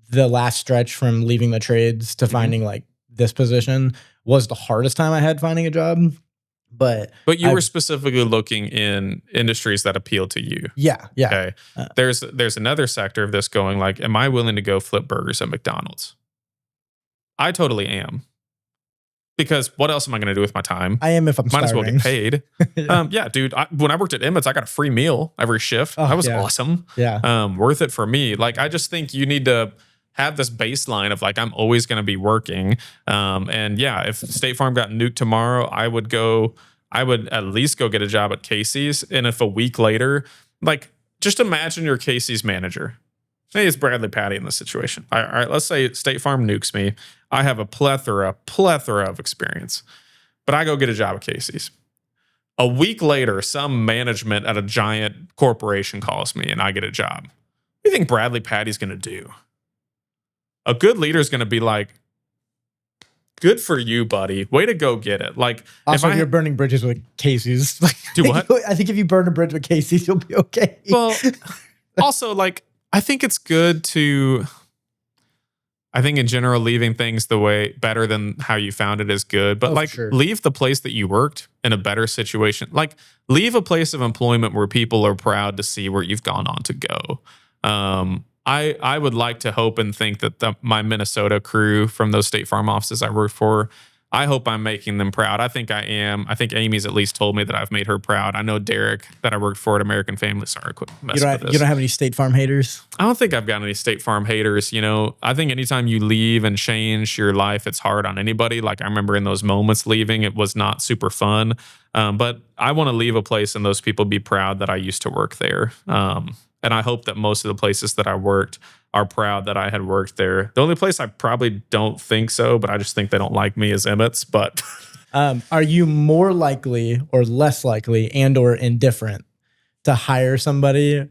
the last stretch from leaving the trades to finding like this position was the hardest time I had finding a job. But you were specifically looking in industries that appeal to you. Yeah. Okay. There's another sector of this going like, am I willing to go flip burgers at McDonald's? I totally am. Because what else am I going to do with my time? I am if I'm Might starving. as well get paid. Yeah, dude. When I worked at Emmett's, I got a free meal every shift. That was awesome. Yeah. Worth it for me. Like, I just think you need to have this baseline of like, I'm always going to be working. And yeah, if State Farm got nuked tomorrow, I would at least go get a job at Casey's. And if a week later, like, just imagine you're Casey's manager. Hey, it's Bradley Patty in this situation. All right, let's say State Farm nukes me. I have a plethora of experience, but I go get a job at Casey's. A week later, some management at a giant corporation calls me and I get a job. What do you think Bradley Patty's going to do? A good leader is going to be like, good for you, buddy. Way to go get it. Like, also, if you're burning bridges with Casey's, like, do what? I think if you burn a bridge with Casey's, you'll be okay. Well, also, like, I think it's good to, I think in general, leaving things the way better than how you found it is good. But leave the place that you worked in a better situation. Like, leave a place of employment where people are proud to see where you've gone on to go. I would like to hope and think that my Minnesota crew from those State Farm offices I worked for, I hope I'm making them proud. I think I am. I think Amy's at least told me that I've made her proud. I know Derek that I worked for at American Family. Sorry, quit messing with this. You don't have any State Farm haters? I don't think I've got any State Farm haters. You know, I think anytime you leave and change your life, it's hard on anybody. Like I remember in those moments leaving, it was not super fun. But I want to leave a place and those people be proud that I used to work there. And I hope that most of the places that I worked are proud that I had worked there. The only place I probably don't think so, but I just think they don't like me, is Emmett's. But are you more likely or less likely and or indifferent to hire somebody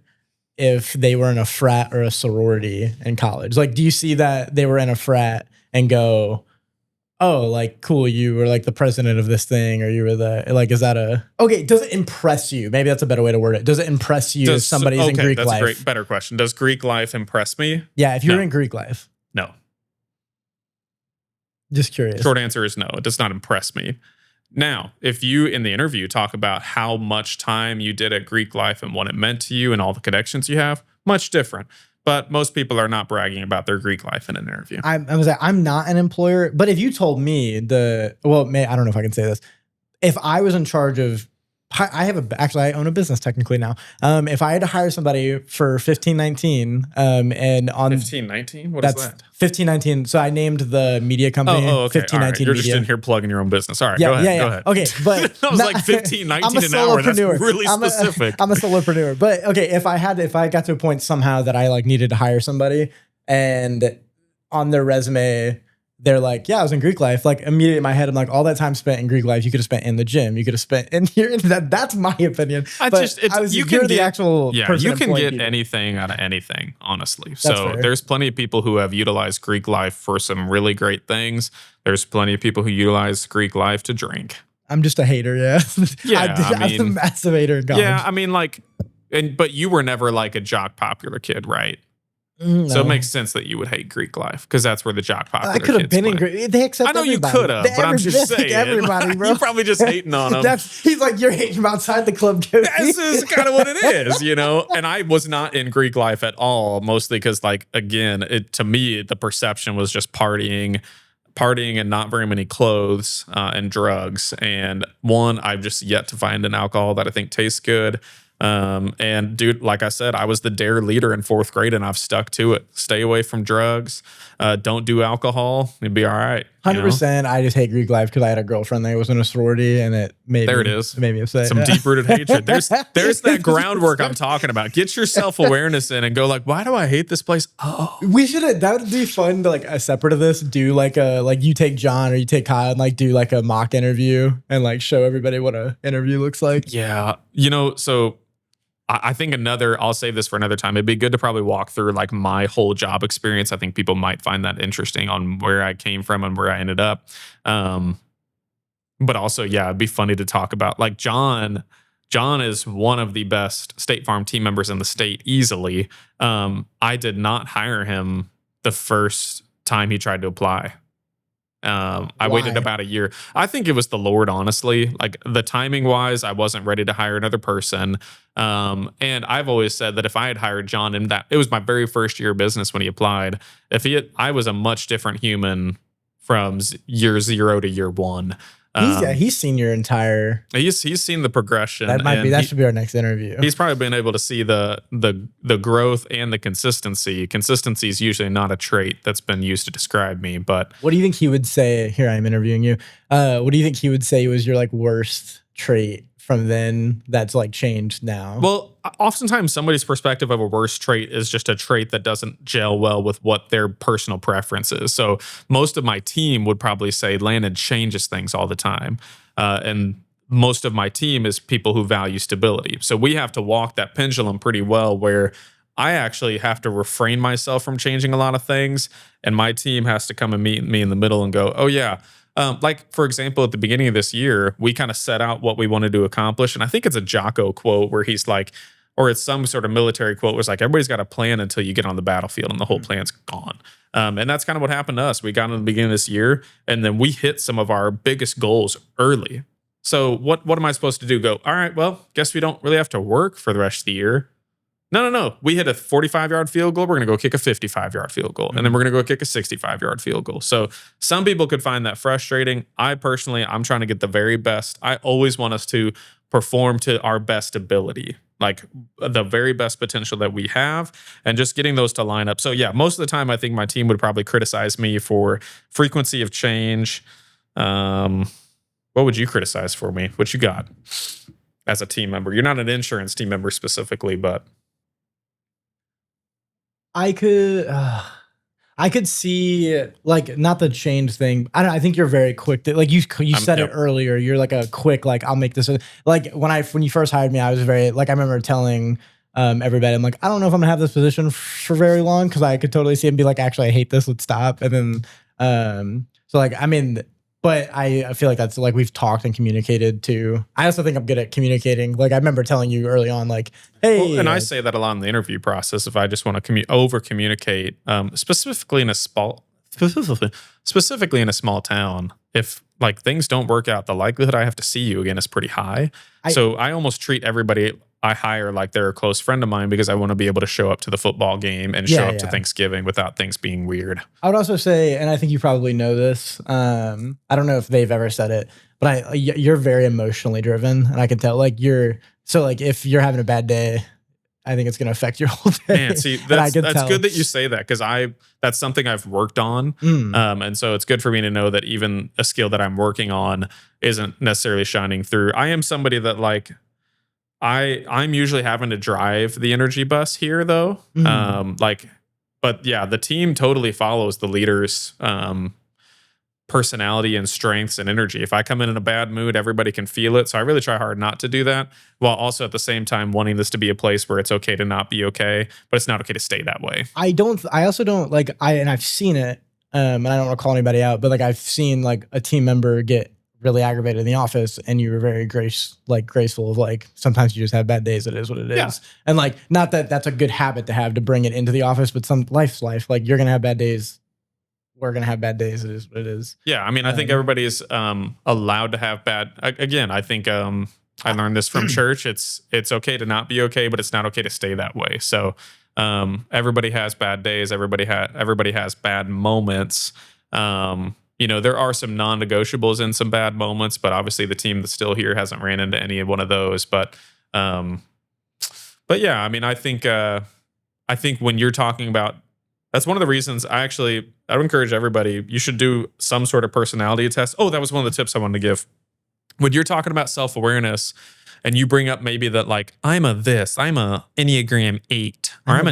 if they were in a frat or a sorority in college? Like, do you see that they were in a frat and go, oh, like, cool, you were like the president of this thing, or you were like, is that okay, does it impress you? Maybe that's a better way to word it. Does it impress you if somebody's in Greek life? That's a better question. Does Greek life impress me? Yeah, if you're in Greek life. No. Just curious. Short answer is no. It does not impress me. Now, if you in the interview talk about how much time you did at Greek life and what it meant to you and all the connections you have, much different. But most people are not bragging about their Greek life in an interview. I'm not an employer, but if you told me I don't know if I can say this. If I was in charge of, I own a business technically now. If I had to hire somebody for 1519, and on 1519, what is that? 1519. So I named the media company. Oh, okay. 1519 right. You're Media. just in here plugging your own business. All right, yeah, go ahead. Yeah, Go ahead. Okay, but I was like 1519 an hour. That's really specific. I'm a solopreneur. But okay, if I got to a point somehow that I like needed to hire somebody, and on their resume they're like, yeah, I was in Greek life. Like immediately in my head, I'm like, all that time spent in Greek life, you could have spent in the gym. You could have spent in here. That's my opinion. You can get anything out of anything, honestly. So there's plenty of people who have utilized Greek life for some really great things. There's plenty of people who utilize Greek life to drink. I'm just a hater, yeah. I was a massive hater in college. Yeah, I mean, like, but you were never like a jock popular kid, right? No. So it makes sense that you would hate Greek life because that's where the jock popular I could have been in Greek. They accept. I know everybody. You could have, but I'm just saying. Everybody, bro. You're probably just hating on them. He's like, you're hating him outside the club, Cody. This is kind of what it is, you know. And I was not in Greek life at all, mostly because, like, again, to me, the perception was just partying and not very many clothes and drugs. And one, I've just yet to find an alcohol that I think tastes good. And dude, like I said, I was the dare leader in 4th grade and I've stuck to it. Stay away from drugs. Don't do alcohol. You'll be all right. 100%. I just hate Greek life because I had a girlfriend that was in a sorority and it made me upset. Some deep-rooted hatred. There's that groundwork I'm talking about. Get your self-awareness in and go like, why do I hate this place? Oh, that would be fun to like separate of this, do like you take John or you take Kyle and like do like a mock interview and like show everybody what a interview looks like. Yeah. You know, so I think I'll save this for another time. It'd be good to probably walk through like my whole job experience. I think people might find that interesting on where I came from and where I ended up. But also, yeah, it'd be funny to talk about like John. John is one of the best State Farm team members in the state easily. I did not hire him the first time he tried to apply. I waited about a year. I think it was the Lord, honestly. Like the timing wise, I wasn't ready to hire another person. And I've always said that if I had hired John in it was my very first year of business when he applied. I was a much different human from year 0 to year 1. He's seen your entire. He's seen the progression. That should be our next interview. He's probably been able to see the growth and the consistency. Consistency is usually not a trait that's been used to describe me. But what do you think he would say? Here I am interviewing you. What do you think he would say was your like worst trait from then that's like changed now? Well, oftentimes somebody's perspective of a worst trait is just a trait that doesn't gel well with what their personal preference is. So most of my team would probably say Landon changes things all the time. And most of my team is people who value stability. So we have to walk that pendulum pretty well where I actually have to refrain myself from changing a lot of things. And my team has to come and meet me in the middle and go, oh yeah, like, for example, at the beginning of this year, we kind of set out what we wanted to accomplish. And I think it's a Jocko quote where he's like, or it's some sort of military quote where it's like, everybody's got a plan until you get on the battlefield and the whole plan's gone. And that's kind of what happened to us. We got in the beginning of this year and then we hit some of our biggest goals early. So what am I supposed to do? Go, all right, well, guess we don't really have to work for the rest of the year. No. We hit a 45-yard field goal. We're going to go kick a 55-yard field goal. And then we're going to go kick a 65-yard field goal. So some people could find that frustrating. I'm trying to get the very best. I always want us to perform to our best ability, like the very best potential that we have, and just getting those to line up. So yeah, most of the time I think my team would probably criticize me for frequency of change. What would you criticize for me? What you got as a team member? You're not an insurance team member specifically, but I could see like not the change thing. I think you're very quick to like you said it earlier. You're like a quick like I'll make this like when you first hired me, I was very like I remember telling everybody I'm like I don't know if I'm gonna have this position for very long because I could totally see him be like actually I hate this, let's stop. And then so like I mean. But I feel like that's like we've talked and communicated too. I also think I'm good at communicating. Like I remember telling you early on, like, hey. Well, and I say that a lot in the interview process. If I just want to over communicate, specifically in a small town, if like things don't work out, the likelihood I have to see you again is pretty high. So I almost treat everybody I hire like they're a close friend of mine because I want to be able to show up to the football game and show up to Thanksgiving without things being weird. I would also say, and I think you probably know this, I don't know if they've ever said it, but you're very emotionally driven, and I can tell like so like if you're having a bad day, I think it's going to affect your whole day. Man, see, that's good that you say that because that's something I've worked on. And so it's good for me to know that even a skill that I'm working on isn't necessarily shining through. I am somebody that like, I'm usually having to drive the energy bus here though. But yeah, the team totally follows the leader's personality and strengths and energy. If I come in a bad mood, everybody can feel it. So I really try hard not to do that, while also at the same time wanting this to be a place where it's okay to not be okay, but it's not okay to stay that way. I also don't like, and I've seen it, and I don't want to call anybody out, but like I've seen like a team member get really aggravated in the office and you were very graceful of like, sometimes you just have bad days. It is what it is. Yeah. And like, not that that's a good habit to have to bring it into the office, but life's life. Like you're going to have bad days. We're going to have bad days. It is what it is. Yeah. I mean, I think everybody is allowed to have bad, again, I think I learned this from church. It's okay to not be okay, but it's not okay to stay that way. So everybody has bad days. Everybody has bad moments. You know, there are some non-negotiables in some bad moments, but obviously the team that's still here hasn't ran into any of one of those. But yeah, I mean, I think when you're talking about, that's one of the reasons I would encourage everybody, you should do some sort of personality test. Oh, that was one of the tips I wanted to give. When you're talking about self-awareness and you bring up maybe that like, I'm a Enneagram 8, or I'm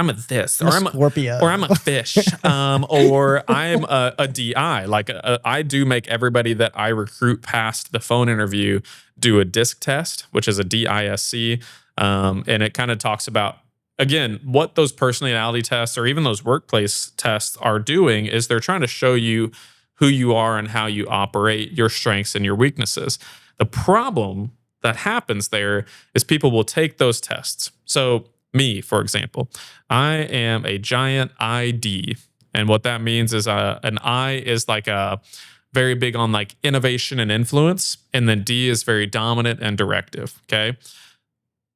a this, or I'm a Scorpio, or I'm a fish, or I'm a DI. Like I do make everybody that I recruit past the phone interview do a DISC test, which is a DISC. And it kind of talks about, again, what those personality tests or even those workplace tests are doing is they're trying to show you who you are and how you operate, your strengths and your weaknesses. The problem that happens there is people will take those tests. So me, for example, I am a giant ID. And what that means is an I is like a very big on like innovation and influence. And then D is very dominant and directive. Okay.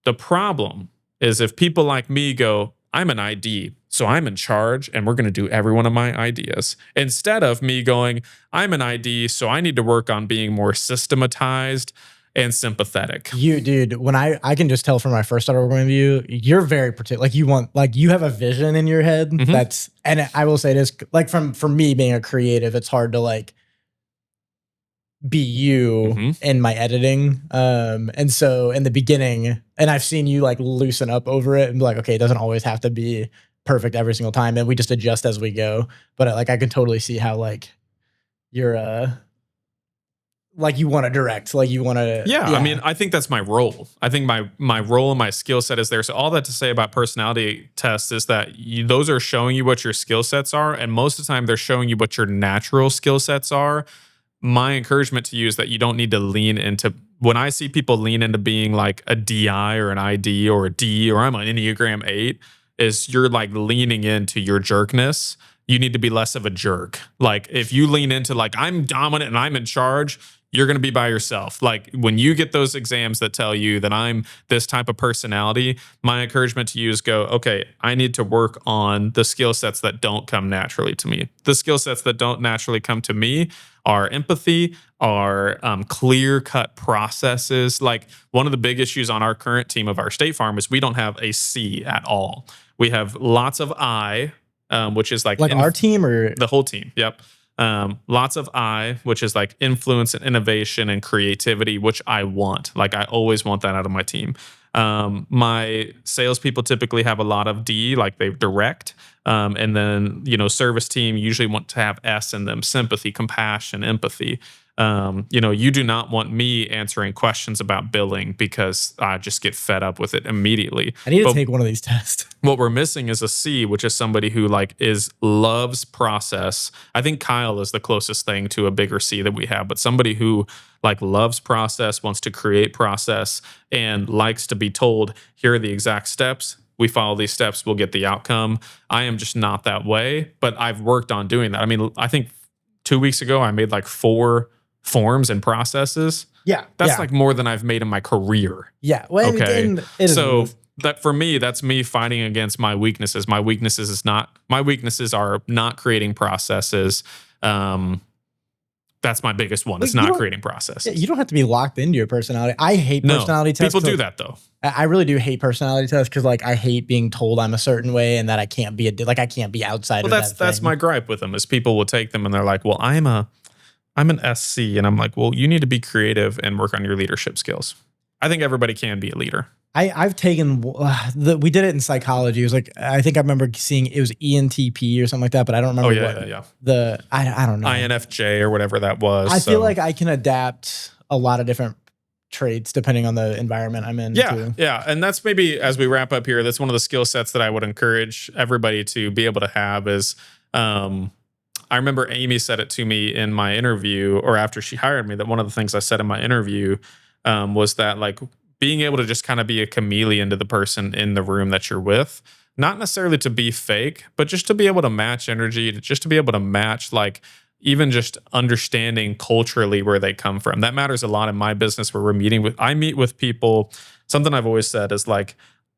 The problem is if people like me go, I'm an ID, so I'm in charge and we're going to do every one of my ideas. Instead of me going, I'm an ID, so I need to work on being more systematized and sympathetic. Dude, when I can just tell from my first started working with you, you're very particular. Like you have a vision in your head and I will say this, like for me being a creative, it's hard to like be you in my editing. And so in the beginning, and I've seen you like loosen up over it and be like, okay, it doesn't always have to be perfect every single time. And we just adjust as we go. But like, I can totally see how like you're, like you want to direct, like you want to. Yeah, I mean, I think that's my role. I think my role and my skill set is there. So all that to say about personality tests is that those are showing you what your skill sets are. And most of the time they're showing you what your natural skill sets are. My encouragement to you is that you don't need to lean into, when I see people lean into being like a DI or an ID or a D or I'm an Enneagram 8, is you're like leaning into your jerkness you need to be less of a jerk. Like if you lean into like, I'm dominant and I'm in charge, you're going to be by yourself. Like when you get those exams that tell you that I'm this type of personality, my encouragement to you is go, okay, I need to work on the skill sets that don't come naturally to me. The skill sets that don't naturally come to me are empathy, are clear cut processes. Like one of the big issues on our current team of our State Farm is we don't have a C at all. We have lots of I, which is like our team or the whole team. Yep. Lots of I, which is like influence and innovation and creativity, which I want. Like I always want that out of my team. My salespeople typically have a lot of D, like they direct. And then, service team usually want to have S in them: sympathy, compassion, empathy. You do not want me answering questions about billing because I just get fed up with it immediately. I need to take one of these tests. What we're missing is a C, which is somebody who loves process. I think Kyle is the closest thing to a bigger C that we have, but somebody who loves process, wants to create process, and likes to be told, here are the exact steps. We follow these steps, we'll get the outcome. I am just not that way, but I've worked on doing that. I mean, I think 2 weeks ago, I made 4 forms and processes. Yeah. That's more than I've made in my career. Yeah. Well, okay. So that for me, that's me fighting against my weaknesses. My weaknesses are not creating processes. That's my biggest one. It's not creating processes. You don't have to be locked into your personality. I hate personality tests. People do that though. I really do hate personality tests because I hate being told I'm a certain way and that I can't be I can't be outside of that. That's my gripe with them is people will take them and they're like, well, I'm an SC, and I'm like, well, you need to be creative and work on your leadership skills. I think everybody can be a leader. I've taken we did it in psychology. It was I think I remember seeing it was ENTP or something like that, but I don't remember I don't know. INFJ or whatever that was. I feel like I can adapt a lot of different traits depending on the environment I'm in. Yeah. And that's maybe as we wrap up here, that's one of the skill sets that I would encourage everybody to be able to have is I remember Amy said it to me in my interview or after she hired me, that one of the things I said in my interview was that being able to just kind of be a chameleon to the person in the room that you're with, not necessarily to be fake, but just to be able to match energy, just to be able to match even just understanding culturally where they come from. That matters a lot in my business where I meet with people. Something I've always said is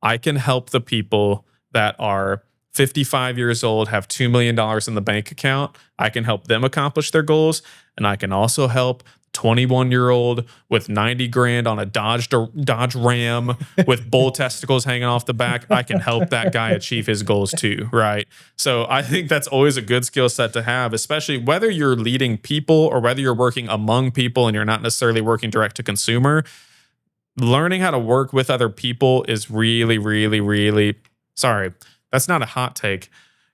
I can help the people that are 55 years old, have $2 million in the bank account. I can help them accomplish their goals. And I can also help 21-year-old with 90 grand on a Dodge Ram with bull testicles hanging off the back. I can help that guy achieve his goals too, right? So I think that's always a good skill set to have, especially whether you're leading people or whether you're working among people and you're not necessarily working direct to consumer. Learning how to work with other people is really, really, really, that's not a hot take.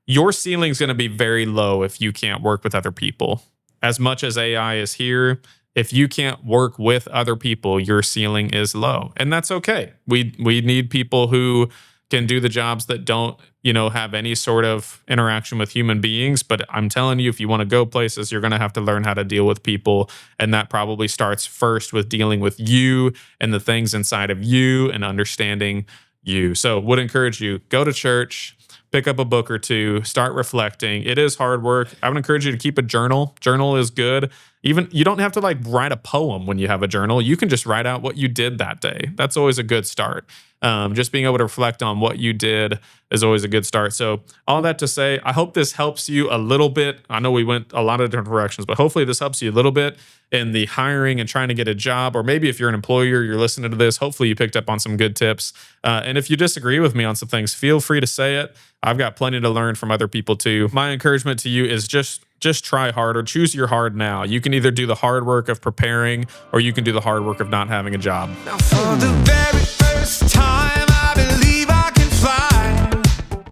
Your ceiling's going to be very low if you can't work with other people. As much as AI is here, if you can't work with other people, your ceiling is low. And that's okay. We need people who can do the jobs that don't, have any sort of interaction with human beings. But I'm telling you, if you want to go places, you're going to have to learn how to deal with people. And that probably starts first with dealing with you and the things inside of you and understanding you. So would encourage you, go to church, pick up a book or two, start reflecting. It is hard work. I would encourage you to keep a journal. Journal is good. Even you don't have to write a poem when you have a journal. You can just write out what you did that day. That's always a good start. Just being able to reflect on what you did is always a good start. So all that to say, I hope this helps you a little bit. I know we went a lot of different directions, but hopefully this helps you a little bit in the hiring and trying to get a job. Or maybe if you're an employer, you're listening to this, hopefully you picked up on some good tips. And if you disagree with me on some things, feel free to say it. I've got plenty to learn from other people too. My encouragement to you is just try harder. Choose your hard now. You can either do the hard work of preparing or you can do the hard work of not having a job. Now for the very first time